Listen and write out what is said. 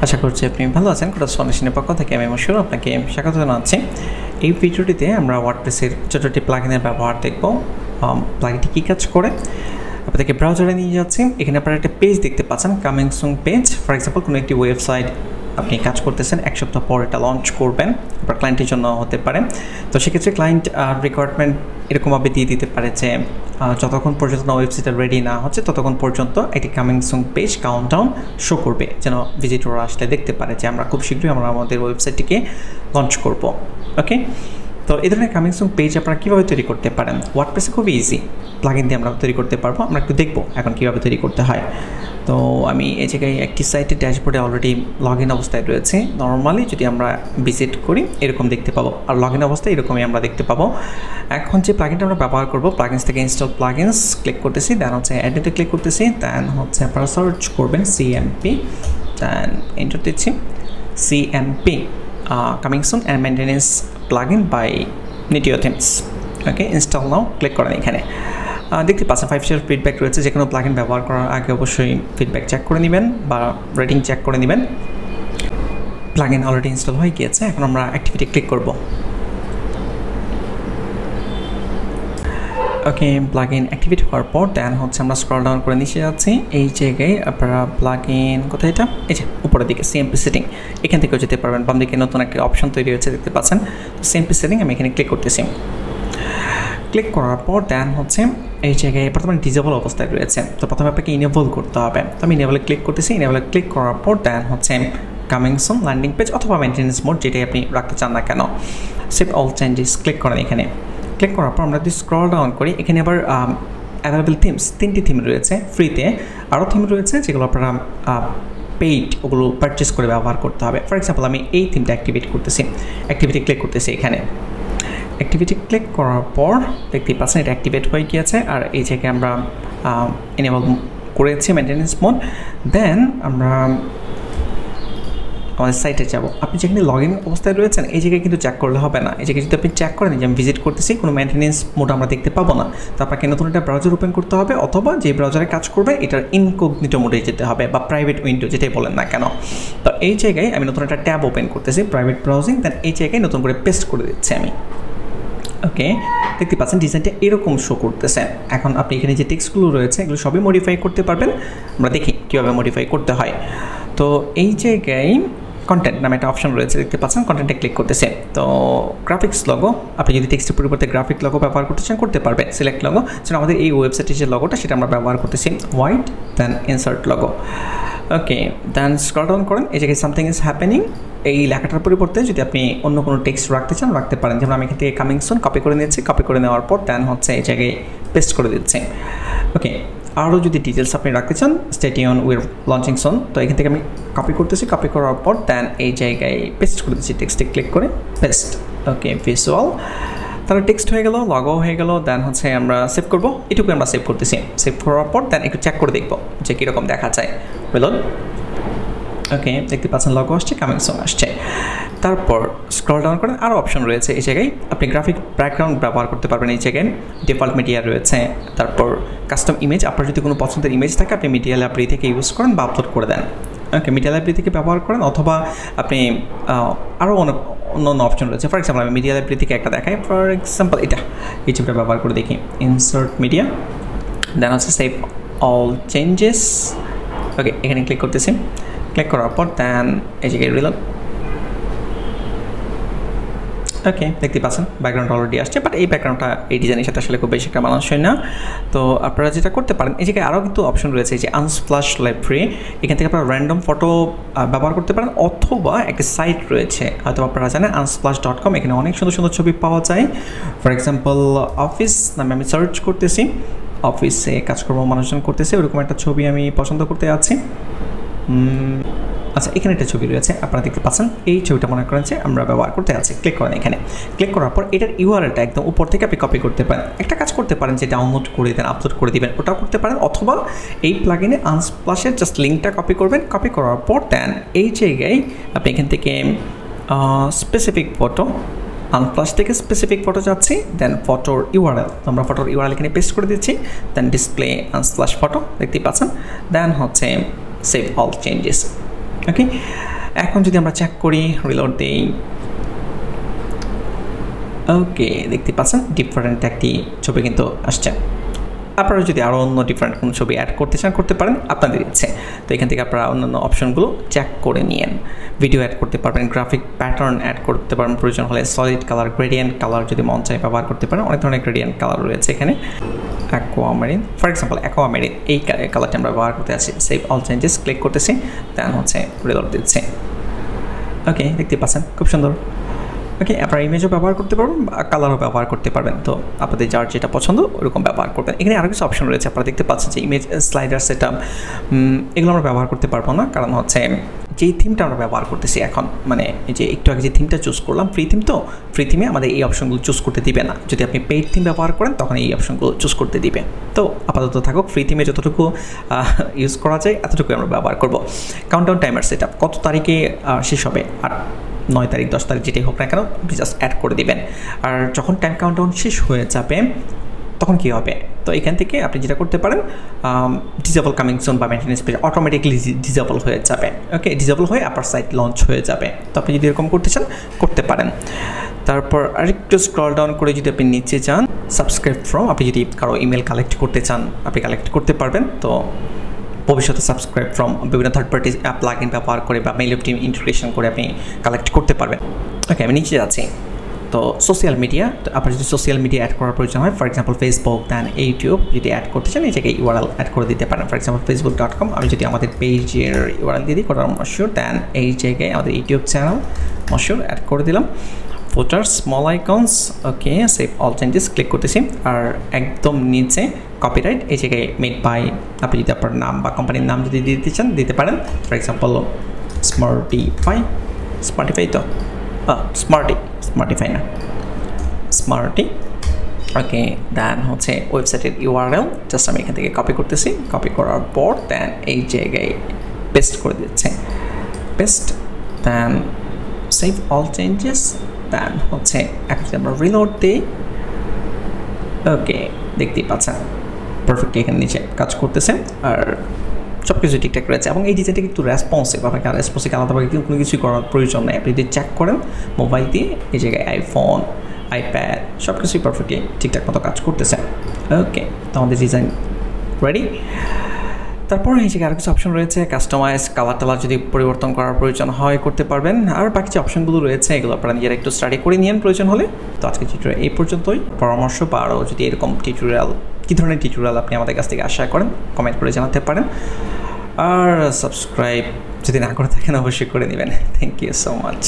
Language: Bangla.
আশা করছি আপনি ভালো আছেন। 𝗙𝗲𝗀𝗏 পক্ষ থেকে আমি মশিউর আপনাকে স্বাগত জানাচ্ছি। এই ভিডিওটিতে আমরা ওয়ার্ডপ্রেসের ছোটটি প্লাগইনের ব্যবহার দেখব। প্লাগইনটি কী কাজ করে আপনাদেরকে ব্রাউজারে নিয়ে যাচ্ছি। এখানে আপনারা একটা পেজ দেখতে পাচ্ছেন, coming soon page. For example কোনো একটি ওয়েবসাইট আপনি কাজ করতেছেন, এক সপ্তাহ পর এটা লঞ্চ করবেন, আপনার ক্লায়েন্টের জন্য হতে পারে। তো সেক্ষেত্রে ক্লায়েন্ট রিকোয়ারমেন্ট এরকমভাবে দিয়ে দিতে পারে যে যতক্ষণ পর্যন্ত ওয়েবসাইটটা রেডি না হচ্ছে ততক্ষণ পর্যন্ত একটি coming soon page countdown show করবে, যেন ভিজিটর আসলে দেখতে পারে যে আমরা খুব শীঘ্রই আমরা আমাদের ওয়েবসাইটটিকে লঞ্চ করব। ওকে, তো এই ধরনের কামিং সুন পেজ আপনারা কীভাবে তৈরি করতে পারেন? ওয়ার্ডপ্রেসে খুবই ইজি, প্লাগইন দিয়ে আমরা তৈরি করতে পারবো। আমরা একটু দেখবো এখন কীভাবে তৈরি করতে হয়। তো আমি এই জায়গায় একটি সাইটের ড্যাশবোর্ডে অলরেডি লগ ইন অবস্থায় রয়েছে। নর্মালি যদি আমরা ভিজিট করি এরকম দেখতে পাবো, আর লগ ইন অবস্থায় এরকমই আমরা দেখতে পাবো। এখন যে প্লাগইনটা আমরা ব্যবহার করবো, প্লাগইনস থেকে ইনস্টল প্লাগইনস ক্লিক করতেছি, দেন হচ্ছে অ্যাডেতে ক্লিক করতেছি, দেন হচ্ছে আপনারা সার্চ করবেন সিএমপি, দেন এন্টার দিচ্ছি CMP coming soon and maintenance plugin by 𝗙𝗙𝗀𝗏𝗏। Okay, install now click করেন। এখানে দেখতে পাচ্ছেন 5 স্টার ফিডব্যাক রয়েছে। যে কোনো প্লাগইন ব্যবহার করার আগে অবশ্যই ফিডব্যাক চেক করে নেবেন বা রেটিং চেক করে নেবেন। প্লাগইন অলরেডি ইনস্টল হয়ে গিয়েছে। এখন আমরা অ্যাক্টিভিটি ক্লিক করব। ওকে, প্লাগইন অ্যাক্টিভেট হওয়ার পর দেন হচ্ছে আমরা স্ক্রল ডাউন করে নিচে যাচ্ছি। এই জায়গায় আপনারা প্লাগইন কোথায়, এটা এই যে উপরের দিকে সিএমপি সেটিং, এখান থেকেও যেতে পারবেন। বাম দিকে নতুন একটা অপশন তৈরি হয়েছে দেখতে পাচ্ছেন, তো সিএমপি সেটিং আমি এখানে ক্লিক করতেছি। ক্লিক করার পর দেন হচ্ছে এই জায়গায় প্রথমে ডিজেবল অবস্থায় রয়েছে, তো প্রথমে আপনাকে ইনেবল করতে হবে। তো আমি ইনেবলে ক্লিক করতেছি। ইনেবলে ক্লিক করার পর দেন হচ্ছে কামিং সুন ল্যান্ডিং পেজ অথবা মেনটেন্যান্স মোড, যেটাই আপনি রাখতে চান না কেন, সেভ অল চেঞ্জেস ক্লিক করেন। এখানে ক্লিক করার পর আমরা যদি স্ক্রল ডাউন করি, এখানে আবার অ্যাভেলেবল থিমস 3টি থিম রয়েছে ফ্রিতে, আরও থিম রয়েছে যেগুলো আপনারা পেইড, ওগুলো পারচেস করে ব্যবহার করতে হবে। ফর এক্সাম্পল আমি এই থিমটা অ্যাক্টিভেট করতেছি, অ্যাক্টিভিটি ক্লিক করতেছি। এখানে অ্যাক্টিভিটি ক্লিক করার পর দেখতেই পাচ্ছেন এটা অ্যাক্টিভেট হয়ে গিয়েছে, আর এই জায়গায় আমরা এনেবল করেছি মেনটেন্যান্স মোড। দেন আমরা আমাদের সাইটে যাব। আপনি যেখানে লগ ইন অবস্থায় রয়েছেন এই জায়গায় কিন্তু চেক করলে হবে না। এই জায়গায় যদি আপনি চেক করেন যে আমি ভিজিট করতেছি, কোনো মেনটেন্যান্স মোড আমরা দেখতে পাবো না। তো আপনাকে নতুন একটা ব্রাউজার ওপেন করতে হবে, অথবা যে ব্রাউজারে কাজ করবে এটার ইনকগনিটো মোডে যেতে হবে বা প্রাইভেট উইন্ডো, যেটাই বলেন না কেন। তো এই জায়গায় আমি নতুন একটা ট্যাব ওপেন করতেছি, প্রাইভেট ব্রাউজিং, দেন এই জায়গায় নতুন করে পেস্ট করে দিচ্ছি আমি। ওকে, দেখতে পাচ্ছেন ডিজাইনটা এরকম শো করতেছে। এখন আপনি এখানে যে টেক্সটগুলো রয়েছে এগুলো সবই মডিফাই করতে পারবেন। আমরা দেখি কীভাবে মডিফাই করতে হয়। তো এই জায়গায় কন্টেন্ট নামে একটা অপশন রয়েছে দেখতে পাচ্ছেন, কন্টেন্টে ক্লিক করতেছে। তো গ্রাফিক্স লগো, আপনি যদি টেক্সটের পরিবর্তে গ্রাফিক লগো ব্যবহার করতে চান করতে পারবেন। সিলেক্ট লগো, যেন আমাদের এই ওয়েবসাইটের যে লগোটা সেটা আমরা ব্যবহার করতেছি, হোয়াইট, দেন ইনসার্ট লগো। ওকে, দেন স্ক্রল ডাউন করেন। এই জায়গায় সামথিং ইজ হ্যাপেনিং, এই লেখাটার পরিবর্তে যদি আপনি অন্য কোনো টেক্সট রাখতে চান রাখতে পারেন। যেমন আমি এখান থেকে কামিং সুন কপি করে নিচ্ছি, কপি করে নেওয়ার পর দেন হচ্ছে এই জায়গায় পেস্ট করে দিচ্ছি। ওকে, আরও যদি ডিটেলস আপনি রাখতে চান, স্টে টিউন উইথ লঞ্চিং সুন, তো এখান থেকে আমি কপি করতেছি, কপি করার পর দেন এই জায়গায় পেস্ট করে দিচ্ছি, টেক্সটে ক্লিক করে পেস্ট। ওকে, ভিজুয়াল, তাহলে টেক্সট হয়ে গেল, লগো হয়ে গেল। দেন হচ্ছে আমরা সেভ করবো, এটুকু আমরা সেভ করতেছি। সেভ করার পর দেন একটু চেক করে দেখবো যে কীরকম দেখা যায়। বুঝলেন? ওকে, দেখতে পাচ্ছেন লগো আসছে, কামিং সুন আসছে। তারপর স্ক্রল ডাউন করেন, আরও অপশন রয়েছে। এই জায়গায় আপনি গ্রাফিক ব্যাকগ্রাউন্ড ব্যবহার করতে পারবেন। এই জায়গায় ডিফল্ট মিডিয়া রয়েছে, তারপর কাস্টম ইমেজ, আপনার যদি কোনো পছন্দের ইমেজ থাকে আপনি মিডিয়া লাইব্রেরি থেকে ইউজ করেন বা আপলোড করে দেন। ওকে, মিডিয়া লাইব্রেরি থেকে ব্যবহার করেন, অথবা আপনি আরও অনেক অন্য অপশন রয়েছে। ফর এক্সাম্পল আমি মিডিয়া লাইব্রেরি থেকে একটা দেখাই। ফর এক্সাম্পল এটা ইউটিউবটা ব্যবহার করে দেখি, ইনসার্ট মিডিয়া, দেন হচ্ছে সেভ অল চেঞ্জেস। ওকে, এখানে ক্লিক করতেছি। ক্লিক করার পর দেন এই জায়গায় রিলোড। ওকে, দেখতে পাচ্ছেন ব্যাকগ্রাউন্ড অলরেডি আসছে, বাট এই ব্যাকগ্রাউন্ডটা এই ডিজাইনের সাথে আসলে খুব বেশি একটা মানানসই না। তো আপনারা যেটা করতে পারেন, এই জায়গায় আরও কিন্তু অপশন রয়েছে, এই যে আনস্প্লাশ লাইব্রেরি, এখান থেকে আপনারা র্যান্ডম ফটো ব্যবহার করতে পারেন, অথবা একটা সাইট রয়েছে হয়তো আপনারা জানেন 𝗙𝗪𝗏.com, এখানে অনেক সুন্দর সুন্দর ছবি পাওয়া যায়। ফর এক্সাম্পল অফিস নামে আমি সার্চ করতেছি, অফিসে কাজকর্ম মানুষজন করতেছে ওরকম একটা ছবি আমি পছন্দ করতে যাচ্ছি। আচ্ছা, এখানে একটা ছবি রয়েছে আপনারা দেখতে পাচ্ছেন, এই ছবিটা মনে করেন যে আমরা ব্যবহার করতে যাচ্ছি। ক্লিক করেন, এখানে ক্লিক করার পর এটার ইউআরএলটা একদম উপর থেকে আপনি কপি করতে পারেন। একটা কাজ করতে পারেন যে ডাউনলোড করে দেন, আপলোড করে দিবেন, ওটাও করতে পারেন, অথবা এই প্লাগইনে আনস্প্লাশের জাস্ট লিঙ্কটা কপি করবেন। কপি করার পর দেন এই জায়গায় আপনি এখান থেকে স্পেসিফিক ফটো, আনপ্লাস থেকে স্পেসিফিক ফটো যাচ্ছি, দেন ফটোর ইউআরএল, তো আমরা ফটোর ইউআরএল এখানে পেস্ট করে দিচ্ছি, দেন ডিসপ্লে আনস্প্লাশ ফটো দেখতেই পাচ্ছেন, দেন হচ্ছে সেভ অল চেঞ্জেস। ওকে, এখন যদি আমরা চেক করি, রিলোড দিই, ওকে দেখতে পাচ্ছেন ডিফারেন্ট একটি ছবি কিন্তু আসছে। আপনারা যদি আরও অন্য ডিফারেন্ট কোনো ছবি অ্যাড করতে চান করতে পারেন, আপনাদের ইচ্ছে। তো এখান থেকে আপনারা অন্যান্য অপশনগুলো চেক করে নিয়েন। ভিডিও অ্যাড করতে পারবেন, গ্রাফিক প্যাটার্ন অ্যাড করতে পারবেন, প্রয়োজন হলে সলিড কালার, গ্রেডিয়েন্ট কালার যদি মন চায় ব্যবহার করতে পারেন। অনেক ধরনের গ্রেডিয়েন্ট কালার রয়েছে এখানে। অ্যাকোয়ামেরিন, ফর এক্সাম্পল অ্যাকোয়ামেরিন এই কালারটি আমরা ব্যবহার করতে আছি। সেভ অল চেঞ্জেস ক্লিক করতেছি, দেন হচ্ছে রিলোড দিচ্ছি। ওকে দেখতে পাচ্ছেন খুব সুন্দর। ওকে, আপনারা ইমেজও ব্যবহার করতে পারবেন, কালারও ব্যবহার করতে পারবেন। তো আপনাদের যার যেটা পছন্দ ওরকম ব্যবহার করবেন। এখানে আরও কিছু অপশন রয়েছে, আপনারা দেখতে পাচ্ছেন যে ইমেজ স্লাইডার সেটআপ, এগুলো আমরা ব্যবহার করতে পারবো না, কারণ হচ্ছে যেই থিমটা আমরা ব্যবহার করতেছি এখন, মানে যে একটু আগে যে থিমটা চুজ করলাম ফ্রি থিম, তো ফ্রি থিমে আমাদের এই অপশনগুলো চুজ করতে দিবে না। যদি আপনি পেইড থিম ব্যবহার করেন তখন এই অপশনগুলো চুজ করতে দিবে। তো আপাতত থাকুক, ফ্রি থিমে যতটুকু ইউজ করা যায় এতটুকু আমরা ব্যবহার করব। কাউন্টডাউন টাইমার সেটআপ, কত তারিখে শেষ হবে, আর 9 তারিখ 10 তারিখ যেটাই হোক না কেন আপনি জাস্ট অ্যাড করে দিবেন। আর যখন টাইম কাউন্টডাউন শেষ হয়ে যাবে তখন কী হবে, তো এখান থেকে আপনি যেটা করতে পারেন, ডিজেবল কামিং সুন বা মেনটেন্যান্স পেজ অটোমেটিকলি ডিজেবল হয়ে যাবে। ওকে, ডিজেবল হয়ে আপনার সাইট লঞ্চ হয়ে যাবে। তো আপনি যদি এরকম করতে চান করতে পারেন। তারপর আরেকটু স্ক্রল ডাউন করে যদি আপনি নিচে যান, সাবস্ক্রাইব ফ্রম, আপনি যদি কারো ইমেল কালেক্ট করতে চান আপনি কালেক্ট করতে পারবেন। তো ভবিষ্যতে সাবস্ক্রাইব ফ্রম বিভিন্ন থার্ড পার্টি প্লাগইন ব্যবহার করে বা মেইল টিম ইন্টিগ্রেশন করে আপনি কালেক্ট করতে পারবেন। ওকে, আমি নিচে যাচ্ছি। তো সোশ্যাল মিডিয়া, তো আপনার যদি সোশ্যাল মিডিয়া অ্যাড করার প্রয়োজন হয়, for example Facebook, then YouTube যদি অ্যাড করতে চান এই জায়গায় ইউআরএল অ্যাড করে দিতে পারেন। ফর এক্সাম্পল facebook.com, আমি যদি আমাদের পেজের ইউআরএল দিয়ে দিই Moshiur, দেন এই জায়গায় আমাদের ইউটিউব চ্যানেল Moshiur অ্যাড করে দিলাম। Footer, small icons, okay save all changes click করতেছি। আর একদম নিচে কপিরাইট, এই জায়গায় মেড বাই, আপনি যদি আপনার নাম বা কোম্পানির নাম যদি দিতে চান দিতে পারেন। ফর এক্সাম্পল স্মার্টিফাই, তো স্মার্টিফাই না, স্মার্টি। ওকে, দেন হচ্ছে ওয়েবসাইটের ইউআরএল জাস্ট আমি এখান থেকে কপি করতেছি। কপি করার পর দেন এই জায়গায় পেস্ট করে দিচ্ছে, পেস্ট, দেন সেভ অল চেঞ্জেস, দেন হচ্ছে এখন যদি আমরা রিলোড দিই, ওকে দেখতেই পাচ্ছেন পারফেক্টলি এখানে নিচে কাজ করতেছে আর সব কিছু ঠিকঠাক রয়েছে। এবং এই ডিজাইনটা কিন্তু রেসপন্সিভ, আপনাকে আর রেসপন্সিভ আলাদাভাবে কিন্তু কোনো কিছুই করার প্রয়োজন নেই। আপনি যদি চেক করেন মোবাইল দিয়ে এই জায়গায় আইফোন, আইপ্যাড সব কিছুই পারফেক্টলি ঠিকঠাক মতো কাজ করতেছে। ওকে, তো আমাদের ডিজাইন রেডি। তারপর এই জায়গায় আরও কিছু অপশন রয়েছে, কাস্টমাইজ, কালার টালার যদি পরিবর্তন করার প্রয়োজন হয় করতে পারবেন। আর বাকি যে অপশনগুলো রয়েছে এগুলো আপনারা নিজেরা একটু স্টাডি করে নিন প্রয়োজন হলে। তো আজকে টিউটোরিয়াল এই পর্যন্তই। পরামর্শ বা আরও যদি এরকম টিউটোরিয়াল, কী ধরনের টিউটোরিয়াল আপনি আমাদের কাছ থেকে আশা করেন কমেন্ট করে জানাতে পারেন। আর সাবস্ক্রাইব যদি না করে থাকেন অবশ্যই করে নেবেন। Thank you so much.